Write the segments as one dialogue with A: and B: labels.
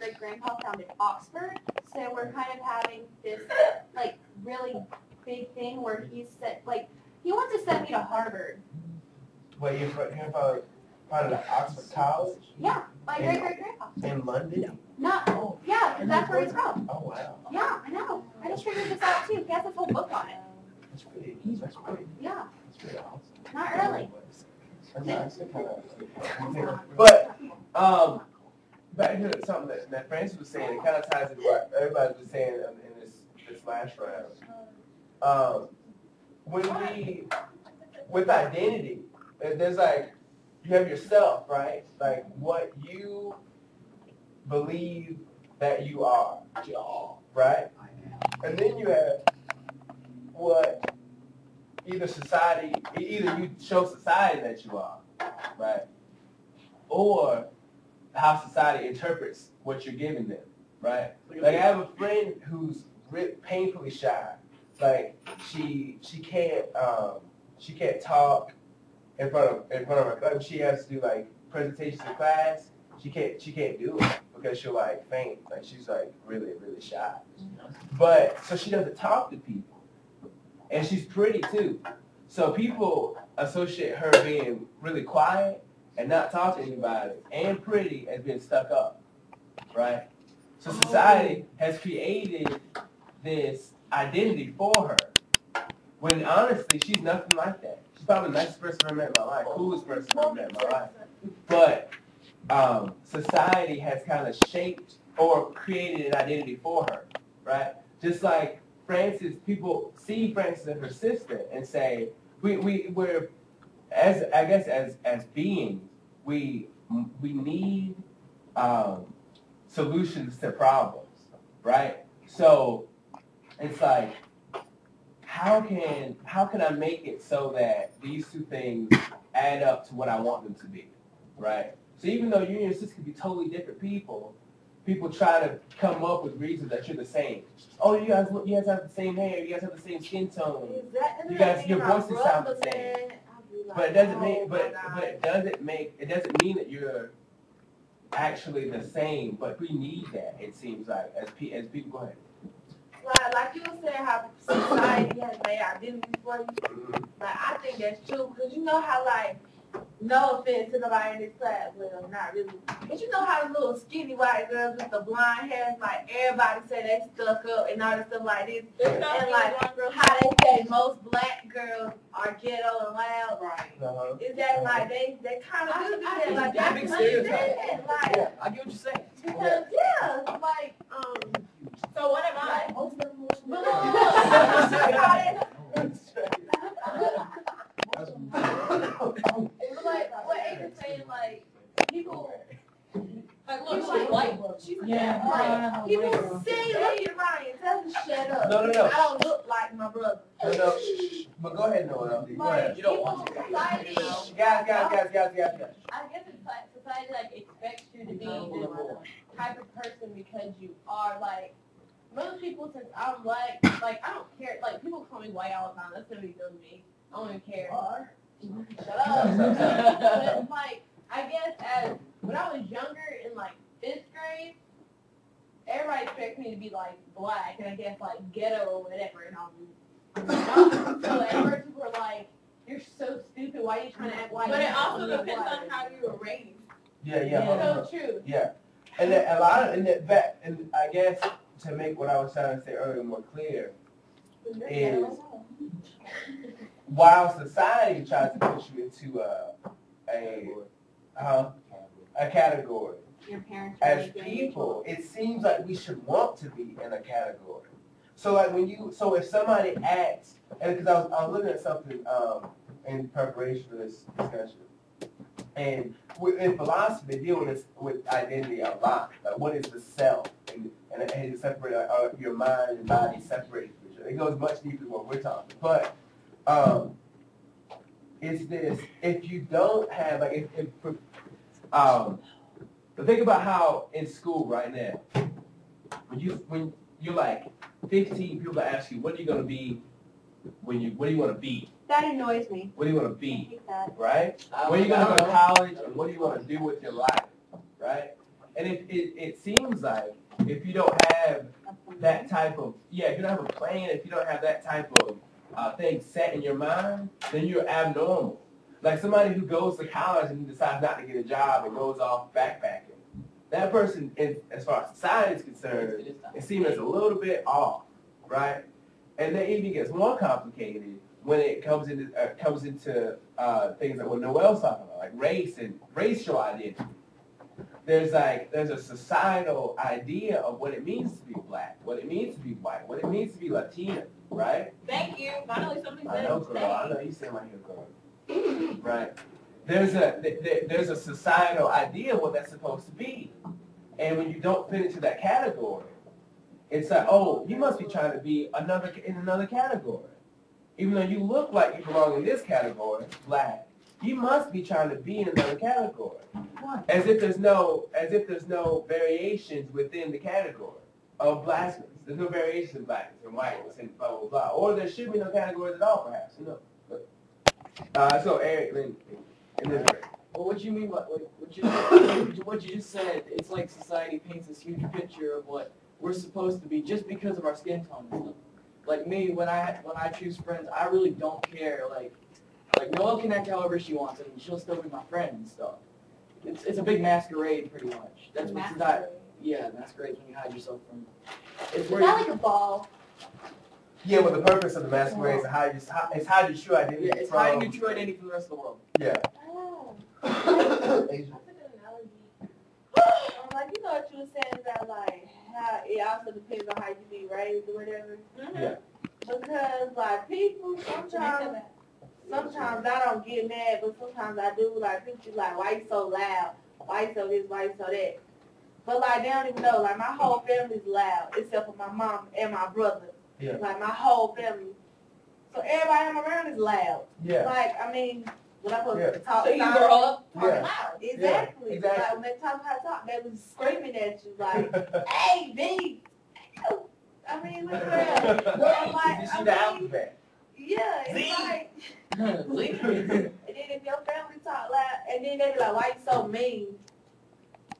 A: great-great-grandpa founded Oxford, so we're kind of having this, like, really big thing where he said, like, he wants to send me to Harvard.
B: Wait, your grandpa founded Oxford College?
A: Yeah, my great-great-grandpa.
B: In London?
A: No, yeah, because that's where he's from.
B: Oh, wow.
A: Yeah, I know. I just figured this out, too. He has this whole book on it.
B: That's pretty, that's pretty,
A: Yeah,
B: that's pretty awesome.
A: not early.
B: That's actually kind of, but, back to something that Francis was saying, it kind of ties into what everybody was saying in this last round. With identity, there's like, you have yourself, right? Like what you believe that you are, right? And then you have what either you show society that you are, right? Or how society interprets what you're giving them, right? Like I have a friend who's painfully shy. Like she can't talk in front of her class. She has to do like presentations in class. She can't do it because she'll like faint. Like she's like really shy. But so she doesn't talk to people, and she's pretty too. So people associate her being really quiet and not talking to anybody and pretty as being stuck up, right? So society has created this identity for her when honestly she's nothing like that. She's probably the nicest person I've ever met in my life, coolest person I've ever met in my life. But society has kind of shaped or created an identity for her, right? Just like Frances, people see Frances and her sister and say, we're as beings, we need solutions to problems, right? So it's like, how can I make it so that these two things add up to what I want them to be, right? So even though you and your sister can be totally different people try to come up with reasons that you're the same. Oh, you guys have the same hair. You guys have the same skin tone. You guys, your voices sound the same. But it doesn't mean. It doesn't mean that you're actually the same. But we need that. It seems like as people. Go ahead.
C: Like you were saying, how society has made identity for you. Like I think that's true because you know how like. No offense to nobody in this class, well, not really. But you know how the little skinny white girls with the blonde hair, like everybody say they stuck up and all that stuff like this. And like how they say most black girls are ghetto and loud. Right. Is that like they kind of do that? Like that's big stereotype. Like,
D: yeah, I get what you're saying.
C: Because like
A: So what am I?
C: Like what Aiden saying, like people,
A: Like look, she's white.
C: yeah, like people say, look at Ryan, tell him to shut up.
B: No.
C: I don't look like my brother.
B: No. But go ahead, Noah. Go ahead.
D: You don't want to.
A: Society.
B: Guys.
A: I guess society like expects you to be this type of person because you are like most people. Since I'm black, like I don't care. Like people call me white all the time. That's gonna be good to me. I don't even care. Shut up. But like I guess as when I was younger in like 5th grade, everybody expects me to be like black and I guess like ghetto or whatever, and I'm not. So at first people were like, "You're so stupid. Why are you trying to act white?"
C: But it also depends on how you were raised.
B: Yeah.
A: So true.
B: Yeah. And a lot of and I guess to make what I was trying to say earlier more clear is while society tries to push you into a category,
A: Your parents
B: as people, it seems like we should want to be in a category. So like if somebody acts, and because I was looking at something in preparation for this discussion, and in philosophy, they deal with identity a lot. Like what is the self, and it separate your mind and body separated from each other. It goes much deeper than what we're talking. But it's this: if you don't have like think about how in school right now, when you're like 15, people ask you, what are you going to be what do you want to be?
A: That annoys me.
B: What do you want to be?
A: I hate that.
B: Right? Where are you going to go to college and what do you want to do with your life? Right? And it seems like if you don't have that type of, if you don't have a plan, if you don't have that type of thing set in your mind, then you're abnormal. Like somebody who goes to college and decides not to get a job and goes off backpacking. That person, as far as society is concerned, is seen as a little bit off, right? And then it even gets more complicated when it comes into things like what Noel's talking about, like race and racial identity. There's a societal idea of what it means to be black, what it means to be white, what it means to be Latina, right?
C: Thank you. Finally, somebody said
B: I know, girl. I know you sound like you're girl. Right. There's a societal idea of what that's supposed to be, and when you don't fit into that category, it's like, oh, you must be trying to be in another category, even though you look like you belong in this category, black. You must be trying to be in another category. What? As if there's no variations within the category of blackness. There's no variations in blackness and whiteness and blah blah blah. Or there should be no categories at all, perhaps. But, so Eric, in this way.
D: Well, what you mean by what you just said? It's like society paints this huge picture of what we're supposed to be just because of our skin tone and stuff. Like me, when I choose friends, I really don't care. Like Noelle can act however she wants, and she'll still be my friend and stuff. It's a big masquerade, pretty much. That's what society. Yeah, masquerade when you hide yourself from.
A: It's not like a ball.
B: Yeah, well, the purpose of the masquerade is hide your true identity.
D: Yeah, it's hiding your true identity from the rest of the world.
B: Yeah.
A: Oh.
C: That's a good analogy. Like, you know what you were saying about, like, how it also depends on how you be raised or whatever.
B: Yeah.
C: Because, like, people, sometimes I don't get mad, but sometimes I do. Like, people be like, why you so loud? Why you so this? Why you so that? But, like, they don't even know. Like, my whole family's loud, except for my mom and my brother.
B: Yeah.
C: Like, my whole family. So everybody I'm around is loud.
B: Yeah.
C: Like, I mean, when I put talk,
A: So you grow up talking
B: Yeah.
A: loud.
C: Exactly.
B: Yeah, exactly.
C: Like, when they talk how to talk, they was screaming at you, like, hey, B. I mean, look at that. Well, like,
B: You see the alphabet.
C: yeah, it's
B: Z.
C: like,
D: Leave.
C: and then if your family talk loud, and then they be like, why you so mean?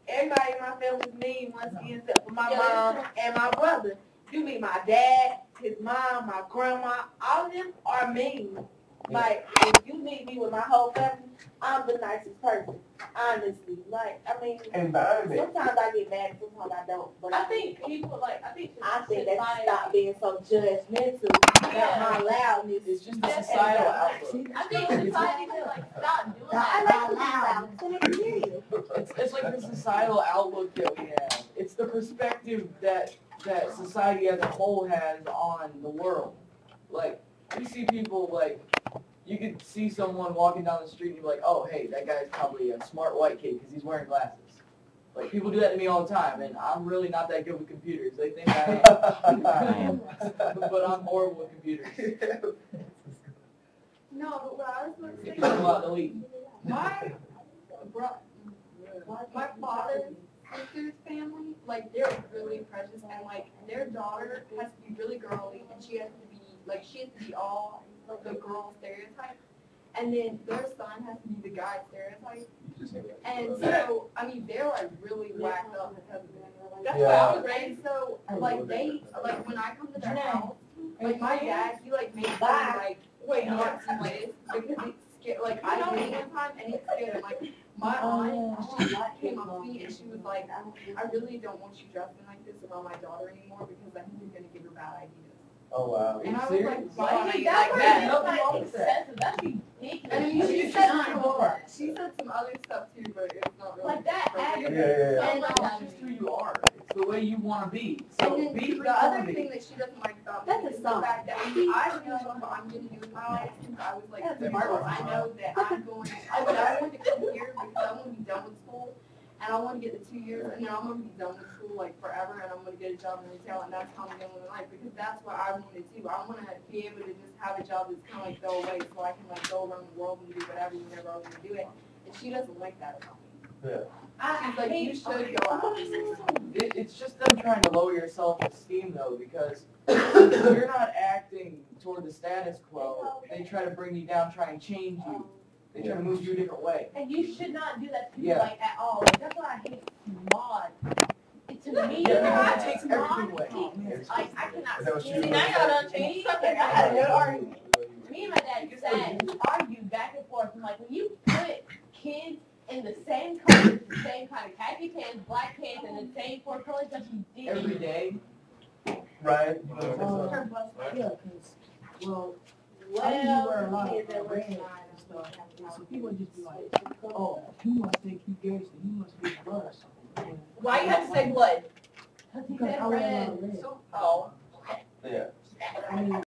C: Everybody in my family's mean once again, except for my mom and my brother. You mean my dad, his mom, my grandma, all of them are mean. Like, if you meet me with my whole family, I'm the nicest person, honestly. Like, I mean,
B: Environment.
C: sometimes I get mad, sometimes I don't. But
A: I think people
C: I think
A: society-
C: they should stop being so judgmental about my loudness.
D: It's just a societal outlook.
A: I think society should like stop doing
C: I
A: that.
C: like to be loud, so they can hear you.
D: It's like the societal outlook that we have. It's the perspective that society as a whole has on the world. Like, you see people, like, you could see someone walking down the street and you're like, oh, hey, that guy's probably a smart white kid because he's wearing glasses. Like, people do that to me all the time, and I'm really not that good with computers. They think I am. But I'm horrible with computers.
C: No, but what I was going to say,
D: It's a lot to lead.
C: my father's sister's family, like, they're really precious, and, like, their daughter has to be really girly, and she has to be all, like, the girl stereotype, and then their son has to be the guy stereotype, and so, I mean, they're, like, really whacked up because of that. That's why I was raised, so, like, when I come to their house, like, my dad, he, like, makes me, like, not see this, because it's scared, like, I don't eat one time, and it's scared him, like, my aunt, she came up to me, and she was like, I really don't want you dressing like this around my daughter anymore, because I think you're going to give her bad ideas.
B: Oh, wow.
C: And I was like, why?
A: Like
C: That's
A: that.
C: not
A: Nobody
C: makes
A: makes sense. That's ridiculous.
C: I mean, she said some other stuff too, but it's not really.
A: Like that.
B: Yeah.
D: And that's just who you are. It's the way you want to be. So
C: And then
D: be
C: the other
D: free.
C: thing that she doesn't like about
A: That's
C: me
A: a
C: is the
A: song.
C: fact that I know what I'm going to do with my life since I was like 3 years old. I know that I want to come here because I want to be done with school. And I want to get the 2 years, and then I'm going to be done with school, like, forever, and I'm going to get a job in retail, and that's how I'm going to live my life, because that's what I want to do. I want to be able to just have a job that's kind of, like, go away, so I can, like, go around the world and do whatever whenever I want to do it. And she doesn't like that about me.
B: Yeah.
C: She's like, you should go out.
D: It's just them trying to lower your self-esteem, though, because if you're not acting toward the status quo, they try to bring you down, try and change you. They try to move you a different way.
A: And you should not do that to people
D: Yeah.
A: like at all. Like, that's what I hate. mod. To me,
B: Yeah.
D: It takes
A: mod
D: everything away.
A: keeps- like, I cannot.
B: Is that what you
A: See,
B: do?
A: now y'all done changed subject. I had a good argument. Me and my dad used to argue back and forth. I'm like, when you put kids in the same colors, the same kind of khaki pants, black pants, and the same 4 colors that you did.
D: Every day.
B: Ryan, you want to say something?
C: Her bus.
E: Yeah, because, well, I
A: Well,
E: used to wear a lot
A: kids
E: of
A: that wear
E: red and stuff. So people would just be like, oh, you must think you gay, so you must be blood or something.
C: Why you have to say blood?
A: Because he
E: Because
A: said
E: I wear a lot
A: red.
E: of red.
C: Oh.
B: Yeah.
E: I mean,